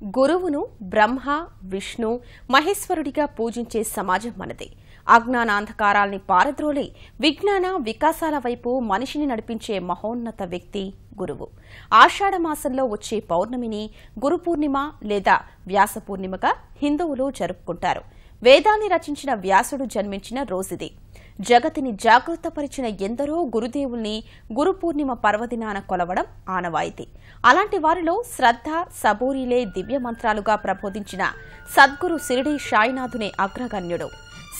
గురువును బ్రహ్మ, విష్ణు, మహేశ్వరుడిగా పూజించే సమాజం మనది. అజ్ఞానాంధకారాల్ని పారద్రోలి విజ్ఞాన వికాసాల వైపు మనిషిని నడిపించే మహోన్నత వ్యక్తి గురువు. ఆషాఢ మాసంలో వచ్చే పౌర్ణమిని గురు పూర్ణిమ లేదా వ్యాస పూర్ణిమగా హిందువులు జరుపుకుంటారు. వేదాన్ని రచించిన వ్యాసుడు జన్మించిన రోజుది. జగతిని జాగృతపరిచిన ఎందరో గురుదేవుల్ని గురు పూర్ణిమ పర్వదినాన కొలవడం ఆనవాయితీ. అలాంటి వారిలో శ్రద్ధ, సబూరీలే దివ్య మంత్రాలుగా ప్రబోధించిన సద్గురు షిరిడీ సాయినాథునే అగ్రగణ్యుడు.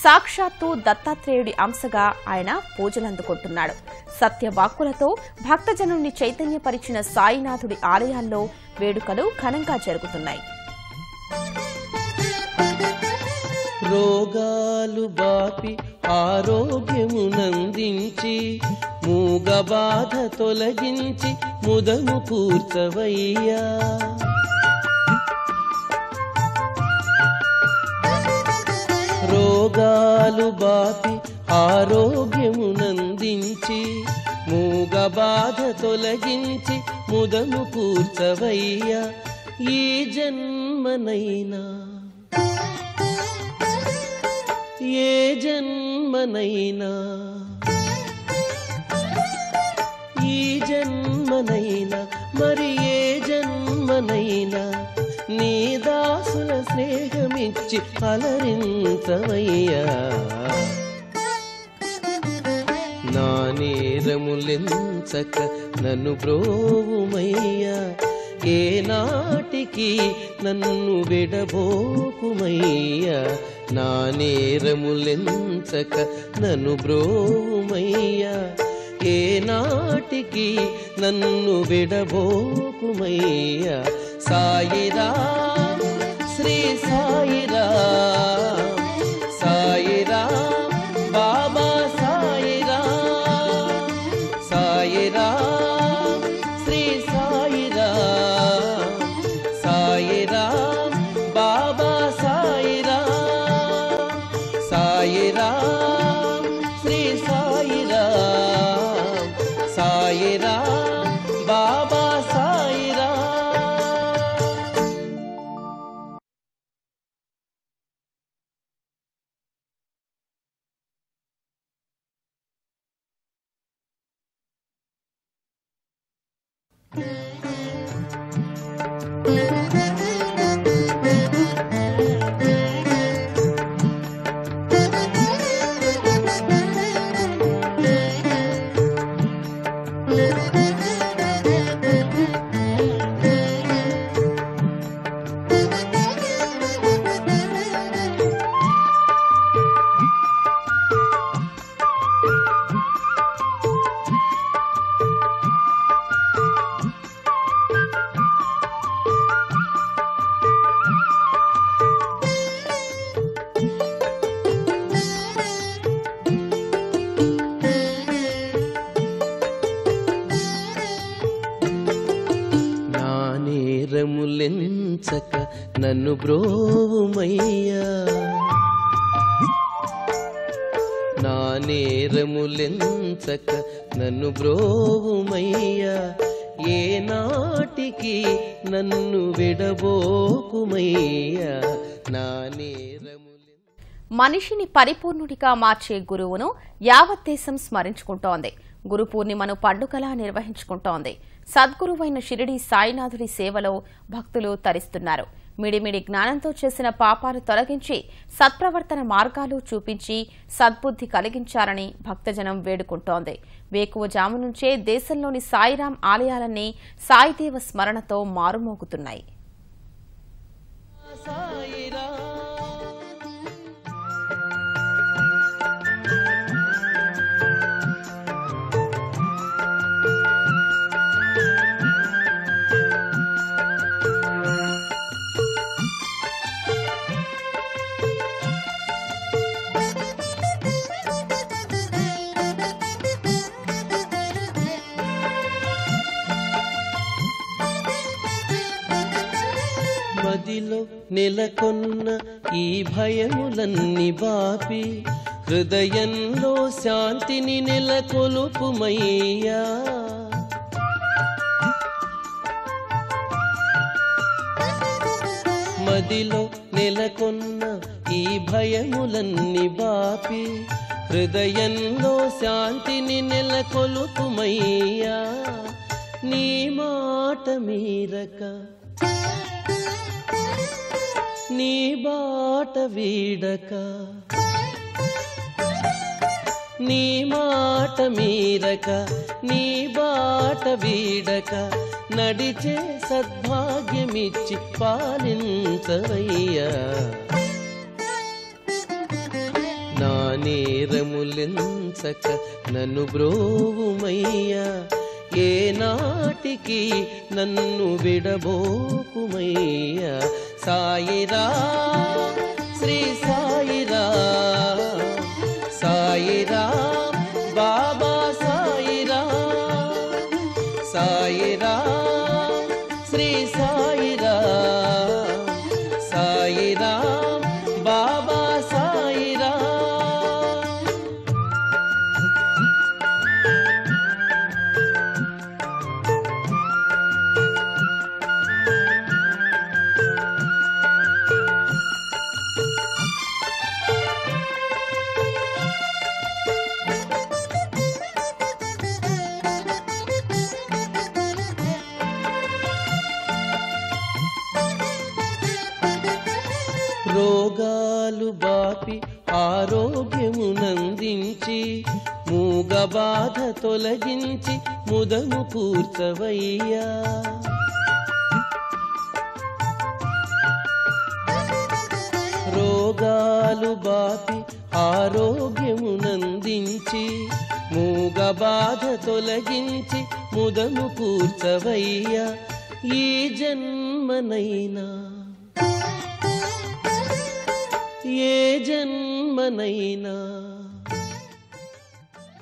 సాక్షాత్తు దత్తాత్రేయుడి అంశగా ఆయన పూజలందుకుంటున్నాడు. సత్యవాక్కులతో భక్తజనుల్ని చైతన్యపరిచిన సాయినాథుడి ఆలయాల్లో వేడుకలు ఘనంగా జరుగుతున్నాయి. రోగాలు బాపి ఆరోగ్యమునందించి మూగ బాధ తొలగించి ముదము కూర్చవయ్యా. రోగాలు బాపి ఆరోగ్యమునందించి మూగ బాధ తొలగించి ముదము కూర్చవయ్యా. ఈ జన్మనైనా ఏ జన్మనైనా ఈ జన్మనైనా మరి ఏ జన్మనైనా నీ దాసుల స్నేహమిచ్చి అలరించవయ్యా. నా నేరములెంచక నన్ను బ్రోవుమయ్యా. ఏ నాటికి నన్ను విడబోకుమయ్యా. నా నేరములెంచక నన్ను బ్రోవుమయ్యా. ఏ నాటికి నన్ను విడబోకుమయ్యా. సాయిరాం శ్రీ సాయిరాం, సాయిరాం బాబా సాయిరాం, సాయిరాం శ్రీ సాయిరాం, సాయిరాం బాబా సాయిరాం, సాయిరాం శ్రీ సాయిరాం, సాయిరాం బాబా సాయిరాం. నేరములెంచక నన్ను బ్రోవుమయ్యా. నా నేరములెంచక నన్ను బ్రోవుమయ్యా. ఏ నాటికి నన్ను విడబోకుమయ్యా. నా నేరములె మనిషిని పరిపూర్ణుడిగా మార్చే గురువును యావత్ దేశం స్మరించుకుంటోంది. గురు పూర్ణిమను పండుగలా నిర్వహించుకుంటోంది. సద్గురువైన షిరిడీ సాయినాథుడి సేవలో భక్తులు తరిస్తున్నారు. మిడిమిడి జ్ఞానంతో చేసిన పాపాలు తొలగించి సత్ప్రవర్తన మార్గాలు చూపించి సద్బుద్ధి కలిగించాలని భక్తజనం వేడుకుంటోంది. వేకువజాము నుంచే దేశంలోని సాయిరాం ఆలయాలన్నీ సాయిదేవ స్మరణతో మారుమోగుతున్నాయి. మదిలో నెలకొన్న ఈ భయములన్నీ బాపి హృదయంలో శాంతిని నెలకొలుపుమయ్యా. మదిలో నెలకొన్న ఈ భయములన్నీ బాపి హృదయంలో శాంతిని నెలకొలుపుమయ్యా నీ మాట మీరక నీ బాట వీడక నీ మాట మీరక నీ బాట వీడక నడిచే సద్భాగ్యమిచ్చి పాలించవయ్యా నా నేరములెంచక నన్ను బ్రోవుమయ్యా ఏ నాటికి నన్ను విడబోకుమయ్యా సాయిరా శ్రీ సాయిరా సాయిరా బాబా సాయిరా సాయిరా శ్రీ సాయిరా సాయిరా బాబా సాయిరా రోగాలు బాపి ఆరోగ్యమునందించి మూగ బాధ తొలగించి ముదము కూర్చవయ్యా రోగాలు బాపి ఆరోగ్యమునందించి మూగ బాధ తొలగించి ముదము కూర్చవయ్యా ఈ జన్మనైనా ఏ జన్మనైనా